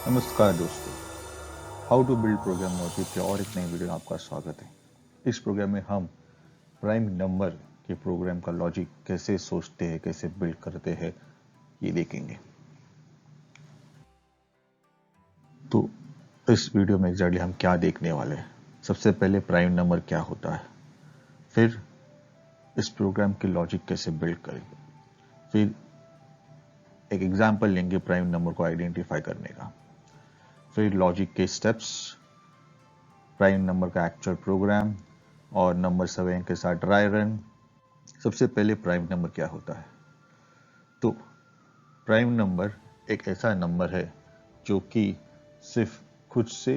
नमस्कार दोस्तों, how to build program logic के और एक नई वीडियो में आपका स्वागत है। इस प्रोग्राम में हम प्राइम नंबर के प्रोग्राम का लॉजिक कैसे सोचते हैं, कैसे बिल्ड करते हैं, ये देखेंगे। तो इस वीडियो में एग्जैक्टली हम क्या देखने वाले हैं। सबसे पहले प्राइम नंबर क्या होता है, फिर इस प्रोग्राम की लॉजिक कैसे बिल्ड करेंगे, फिर एक एग्जाम्पल लेंगे प्राइम नंबर को आइडेंटिफाई करने का, फिर लॉजिक के स्टेप्स, प्राइम नंबर का एक्चुअल प्रोग्राम और नंबर 7 के साथ ड्राई रन। सबसे पहले प्राइम नंबर क्या होता है। तो प्राइम नंबर एक ऐसा नंबर है जो कि सिर्फ खुद से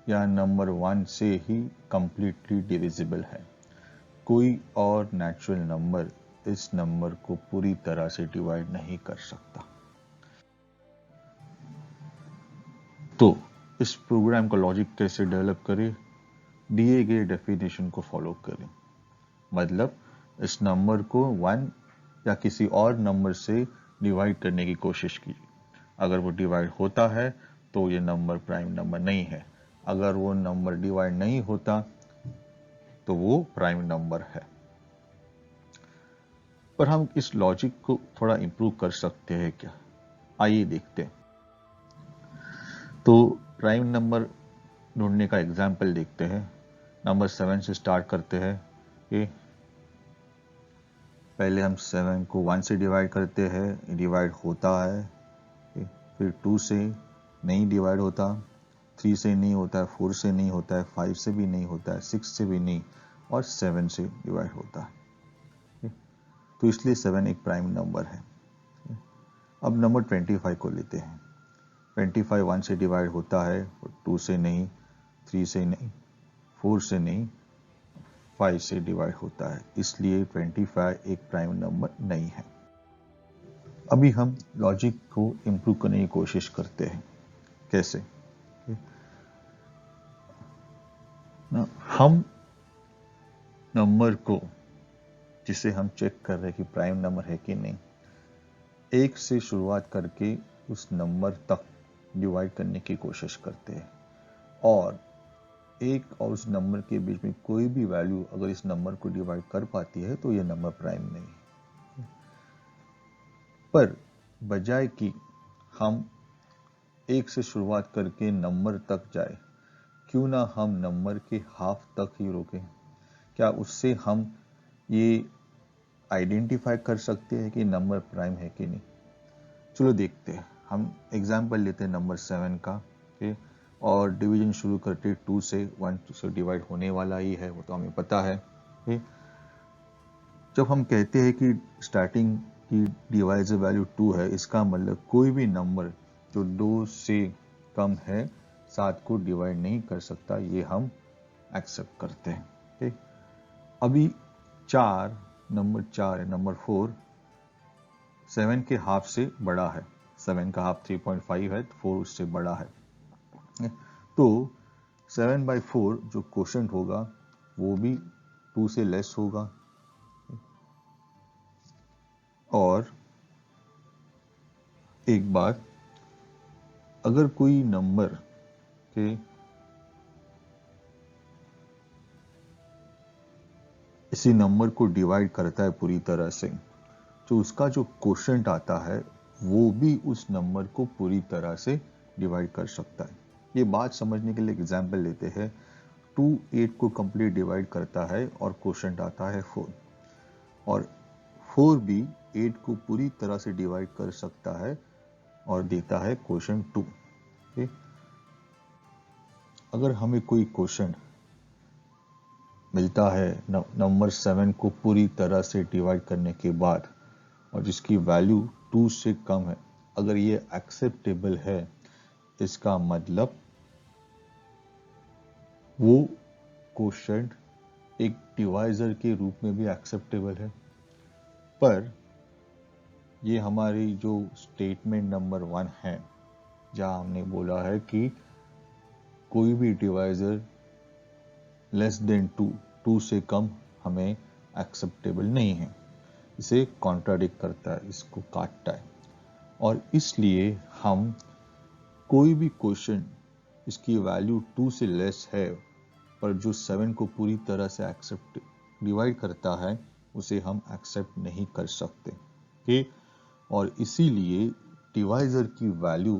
या नंबर 1 से ही कंप्लीटली डिविजिबल है। कोई और नेचुरल नंबर इस नंबर को पूरी तरह से डिवाइड नहीं कर सकता। तो इस प्रोग्राम का लॉजिक कैसे डेवलप करें, दिए गए डेफिनेशन को फॉलो करें। मतलब इस नंबर को 1 या किसी और नंबर से डिवाइड करने की कोशिश कीजिए। अगर वो डिवाइड होता है तो ये नंबर प्राइम नंबर नहीं है। अगर वो नंबर डिवाइड नहीं होता तो वो प्राइम नंबर है। पर हम इस लॉजिक को थोड़ा इंप्रूव कर सकते हैं क्या, आइए देखते हैं। तो प्राइम नंबर ढूंढने का एग्जाम्पल देखते हैं। नंबर 7 से स्टार्ट करते हैं कि पहले हम 7 को 1 से डिवाइड करते हैं, डिवाइड होता है। फिर 2 से नहीं डिवाइड होता, 3 से नहीं होता है, 4 से नहीं होता है, 5 से भी नहीं होता है, 6 से भी नहीं, और 7 से डिवाइड होता है। तो इसलिए 7 एक प्राइम नंबर है। अब नंबर 25 को लेते हैं। 25 1 से डिवाइड होता है, 2 से नहीं, 3 से नहीं, 4 से नहीं, 5 से डिवाइड होता है। इसलिए 25 एक प्राइम नंबर नहीं है। अभी हम लॉजिक को इंप्रूव करने की कोशिश करते हैं। कैसे? हम नंबर को, जिसे हम चेक कर रहे हैं कि प्राइम नंबर है कि नहीं, 1 से शुरुआत करके उस नंबर तक डिवाइड करने की कोशिश करते हैं। और 1 और उस नंबर के बीच में कोई भी वैल्यू अगर इस नंबर को डिवाइड कर पाती है तो यह नंबर प्राइम नहीं है। पर बजाय कि हम 1 से शुरुआत करके नंबर तक जाए, क्यों ना हम नंबर के हाफ तक ही रोकें। क्या उससे हम ये आइडेंटिफाई कर सकते हैं कि नंबर प्राइम है कि नहीं। चलो देखते हैं। हम एग्जाम्पल लेते हैं नंबर 7 का, और डिवीजन शुरू करते 2 से। 1 से डिवाइड होने वाला ही है, वो तो हमें पता है। जब हम कहते हैं कि स्टार्टिंग की डिवाइजर वैल्यू 2 है, इसका मतलब कोई भी नंबर जो 2 से कम है 7 को डिवाइड नहीं कर सकता, ये हम एक्सेप्ट करते हैं। अभी 4, नंबर 4 है, नंबर 4 7 के हाफ से बड़ा है। 7 का हाफ 3.5 है, 4 उससे बड़ा है। तो 7/4 जो क्वोशंट होगा वो भी 2 से लेस होगा। और एक बात, अगर कोई नंबर के इसी नंबर को डिवाइड करता है पूरी तरह से, तो उसका जो क्वोशंट आता है वो भी उस नंबर को पूरी तरह से डिवाइड कर सकता है। ये बात समझने के लिए एग्जाम्पल लेते हैं। 2 8 को कंप्लीट डिवाइड करता है और क्वोशंट आता है 4, और 4 भी 8 को पूरी तरह से डिवाइड कर सकता है और देता है क्वोशंट 2। अगर हमें कोई क्वोशंट मिलता है नंबर 7 को पूरी तरह से डिवाइड करने के बाद और जिसकी वैल्यू 2 से कम है, अगर ये एक्सेप्टेबल है, इसका मतलब वो क्वोशंट एक डिवाइजर के रूप में भी एक्सेप्टेबल है। पर ये हमारी जो स्टेटमेंट नंबर 1 है, जहां हमने बोला है कि कोई भी डिवाइजर लेस देन 2 से कम हमें एक्सेप्टेबल नहीं है, इसे कॉन्ट्राडिक्ट करता है, इसको काटता है। और इसलिए हम कोई भी क्वेश्चन इसकी वैल्यू 2 से लेस है पर जो 7 को पूरी तरह से एक्सेप्ट डिवाइड करता है उसे हम एक्सेप्ट नहीं कर सकते। ओके, और इसीलिए डिवाइजर की वैल्यू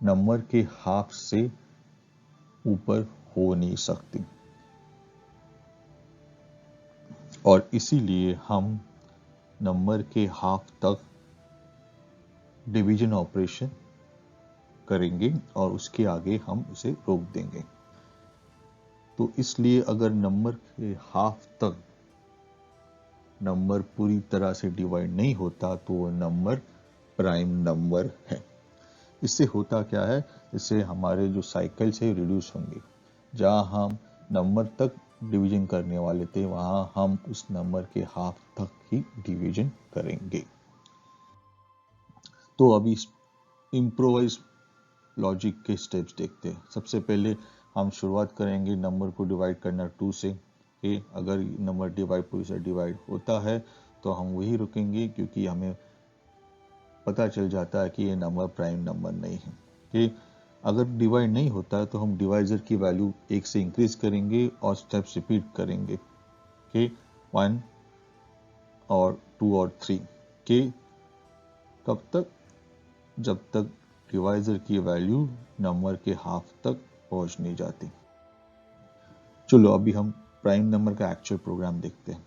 नंबर के हाफ से ऊपर हो नहीं सकती और इसीलिए हम नंबर के हाफ तक डिवीजन ऑपरेशन करेंगे और उसके आगे हम उसे रोक देंगे। तो इसलिए अगर नंबर के हाफ तक नंबर पूरी तरह से डिवाइड नहीं होता तो वो नंबर प्राइम नंबर है। इससे होता क्या है, इससे हमारे जो साइकिल्स है रिड्यूस होंगे। जहां हम नंबर तक डिवीजन करने वाले थे वहां हम उस नंबर के हाफ तक ही डिवीजन करेंगे। तो अभी इम्प्रोवाइज लॉजिक के स्टेप्स देखते हैं। सबसे पहले हम शुरुआत करेंगे नंबर को डिवाइड करना 2 से। अगर नंबर डिवाइड पूरी से डिवाइड होता है तो हम वही रुकेंगे, क्योंकि हमें पता चल जाता है कि ये नंबर प्राइम नंबर नहीं है। कि अगर डिवाइड नहीं होता तो हम डिवाइजर की वैल्यू 1 से इंक्रीज करेंगे और स्टेप्स रिपीट करेंगे कि 1 और 2 और 3 के कब तक, जब तक डिवाइजर की वैल्यू नंबर के हाफ तक पहुंच नहीं जाती। चलो अभी हम प्राइम नंबर का एक्चुअल प्रोग्राम देखते हैं।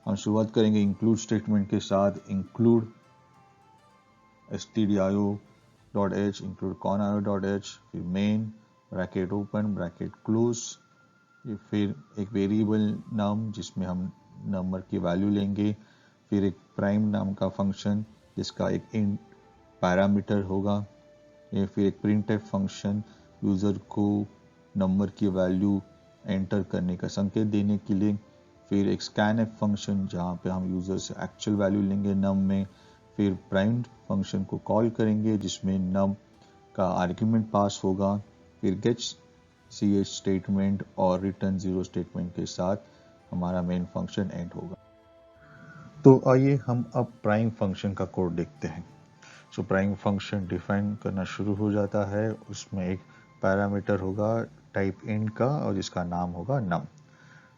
हम शुरुआत करेंगे इंक्लूड स्टेटमेंट के साथ। इंक्लूड stdio.h इंक्लूड conio.h, फिर main bracket open bracket close, फिर एक वेरिएबल नाम जिसमें हम नंबर की वैल्यू लेंगे, फिर एक प्राइम नाम का फंक्शन जिसका एक इंट पैरामीटर होगा, फिर एक प्रिंटफ फंक्शन यूजर को नंबर की वैल्यू एंटर करने का संकेत देने के लिए, फिर एक स्कैनफ फंक्शन जहां पे हम यूजर से एक्चुअल वैल्यू लेंगे नम में, फिर प्राइम फंक्शन को कॉल करेंगे जिसमें नम का आर्ग्यूमेंट पास होगा, फिर गेट ch स्टेटमेंट और रिटर्न 0 स्टेटमेंट के साथ हमारा मेन फंक्शन एंड होगा। तो आइए हम अब प्राइम फंक्शन का कोड देखते हैं। सो प्राइम फंक्शन डिफाइन करना शुरू हो जाता है। उसमें एक पैरामीटर होगा टाइप इंट का और जिसका नाम होगा नम,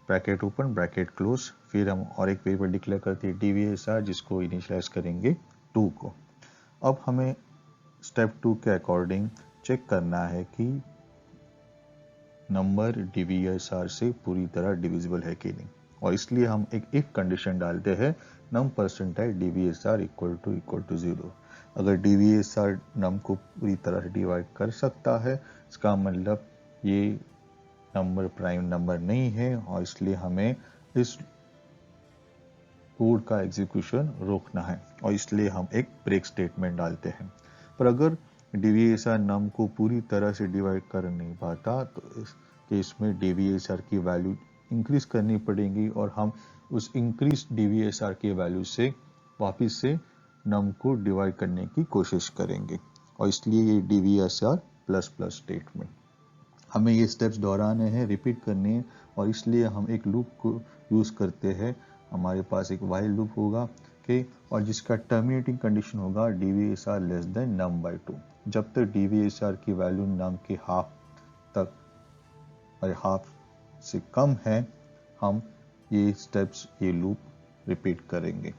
ब्रैकेट ओपन ब्रैकेट क्लोज, फिर हम और एक वेरिएबल डिक्लेयर करते हैं dvsr जिसको इनिशियलाइज करेंगे 2 को। अब हमें स्टेप 2 के अकॉर्डिंग चेक करना है कि नंबर dvsr से पूरी तरह डिविजिबल है कि नहीं, और इसलिए हम एक इफ कंडीशन डालते हैं नम परसेंटाइल dvsr इक्वल टू 0। अगर dvsr नम को पूरी तरह से डिवाइड कर सकता है इसका मतलब ये नंबर प्राइम नंबर नहीं है, और इसलिए हमें इस कोड का एग्जीक्यूशन रोकना है और इसलिए हम एक ब्रेक स्टेटमेंट डालते हैं। पर अगर dvsr नम को पूरी तरह से डिवाइड कर नहीं पाता तो इस केस में dvsr की वैल्यू इंक्रीज करनी पड़ेगी और हम उस इंक्रीज dvsr की वैल्यू से वापस से नम को डिवाइड करने की कोशिश करेंगे, और इसलिए ये dvsr प्लस प्लस स्टेटमेंट हमें ये स्टेप्स दोहराने हैं, रिपीट करने हैं, और इसलिए हम एक लूप को यूज करते हैं। हमारे पास एक वाइल लूप होगा कि और जिसका टर्मिनेटिंग कंडीशन होगा dvsr less than num by 2। जब तक dvsr की वैल्यू num के हाफ तक और हाफ से कम है हम ये स्टेप्स ये लूप रिपीट करेंगे।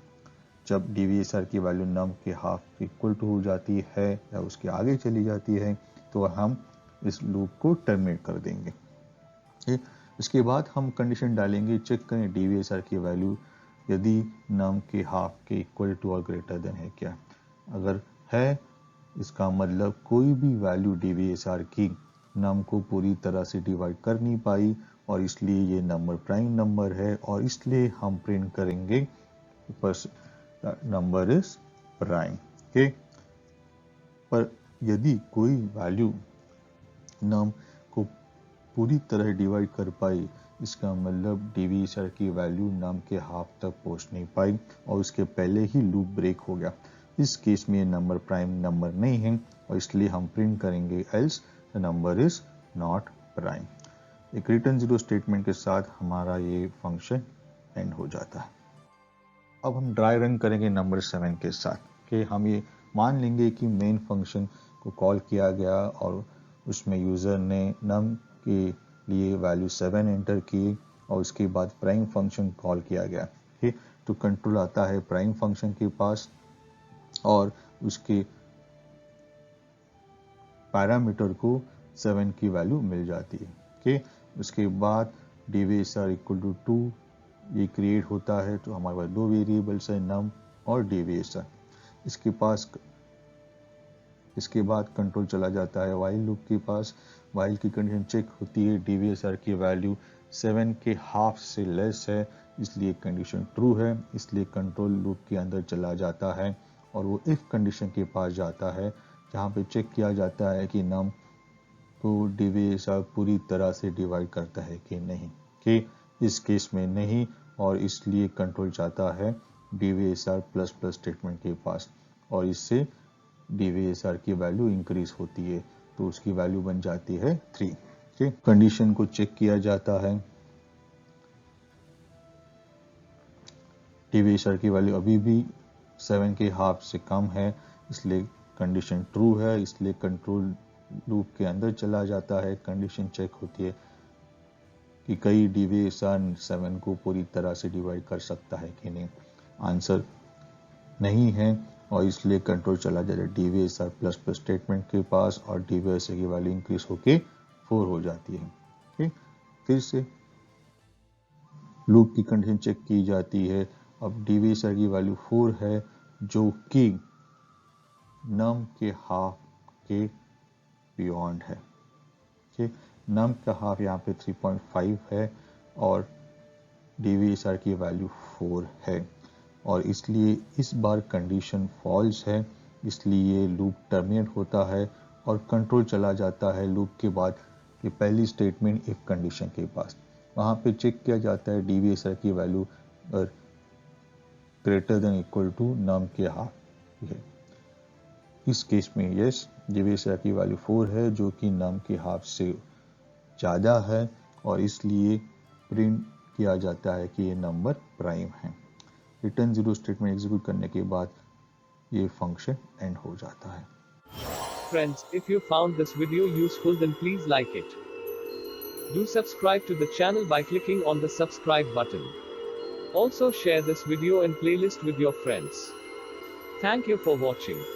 जब dvsr की वैल्यू num के हाफ इक्वल टू हो जाती है या उसके आगे चली जाती है तो हम इस लूप को टर्मिनेट कर देंगे। इसके बाद हम कंडीशन डालेंगे, चेक करें dvsr की वैल्यू यदि num के हाफ के इक्वल टू और ग्रेटर देन है क्या। अगर है इसका मतलब कोई भी वैल्यू dvsr की num को पूरी तरह से डिवाइड कर नहीं पाई और इसलिए ये नंबर प्राइम नंबर है, और इसलिए हम प्रिंट करेंगे नंबर इज प्राइम। पर यदि कोई वैल्यू नम को पूरी तरह डिवाइड कर पाई इसका मतलब dvsr की वैल्यू नम के हाफ तक पहुंच नहीं पाई और उसके पहले ही लूप ब्रेक हो गया। इस केस में ये नंबर प्राइम नंबर नहीं है और इसलिए हम प्रिंट करेंगे else the number is not prime. एक रिटर्न 0 स्टेटमेंट के साथ हमारा ये फंक्शन एंड हो जाता है। अब हम ड्राई रन करेंगे नंबर 7 के साथ कि हम ये मान लेंगे कि मेन फंक्शन को कॉल किया गया और उसमें यूज़र ने num के लिए वैल्यू 7 एंटर की और उसके बाद प्राइम फंक्शन कॉल किया गया। ठीक, तो कंट्रोल आता है प्राइम फंक्शन के पास और उसके पैरामीटर को 7 की वैल्यू मिल जाती है। ओके, उसके बाद dvsr इक्वल टू 2 ये क्रिएट होता है। तो हमारे पास दो वेरिएबल्स है num और dvsr। इसके बाद कंट्रोल चला जाता है while लूप के पास। while की कंडीशन चेक होती है, dvsr की वैल्यू 7 के हाफ से लेस है, इसलिए कंडीशन ट्रू है, इसलिए कंट्रोल लूप के अंदर चला जाता है और वो इफ कंडीशन के पास जाता है जहाँ पे चेक किया जाता है कि num को dvsr पूरी तरह से डिवाइड करता है कि नहीं। कि इस केस में नहीं और इसलिए कंट्रोल जाता है dvsr प्लस प्लस स्टेटमेंट के पास और इससे dvsr की वैल्यू इंक्रीज होती है, तो उसकी वैल्यू बन जाती है 3। ठीक, कंडीशन को चेक किया जाता है, dvsr की वैल्यू अभी भी 7 के हाफ से कम है, इसलिए कंडीशन ट्रू है, इसलिए कंट्रोल लूप के अंदर चला जाता है। कंडीशन चेक होती है कि कई dvsr 7 को पूरी तरह से डिवाइड कर सकता है कि नहीं। आंसर नहीं है और इसलिए कंट्रोल चला जाता है dvsr प्लस प्लस स्टेटमेंट के पास और dvsr की वैल्यू इंक्रीज होके 4 हो जाती है। ठीक, फिर से लूप की कंडीशन चेक की जाती है। अब dvsr की वैल्यू 4 है जो कि num के हाफ के बियॉन्ड है। ठीक, num का हाफ यहाँ पे 3.5 है और dvsr की वैल्यू 4 है और इसलिए इस बार कंडीशन फॉल्स है, इसलिए लूप टर्मिनेट होता है और कंट्रोल चला जाता है लूप के बाद कि पहली स्टेटमेंट इफ कंडीशन के पास। वहाँ पे चेक किया जाता है dvsr की value greater than equal to num के हाफ है। इस केस में यस, dvsr की वैल्यू 4 है जो कि num के हाफ से ज़्यादा है और इसलिए प्रिंट किया जाता है कि ये नंबर प्राइम है। रिटर्न 0 स्टेटमेंट एग्जीक्यूट करने के बाद ये फंक्शन एंड हो जाता है। Friends, if you found this video useful then please like it. Do subscribe to the channel by clicking on the subscribe button. Also share this video and playlist with your friends. Thank you for watching.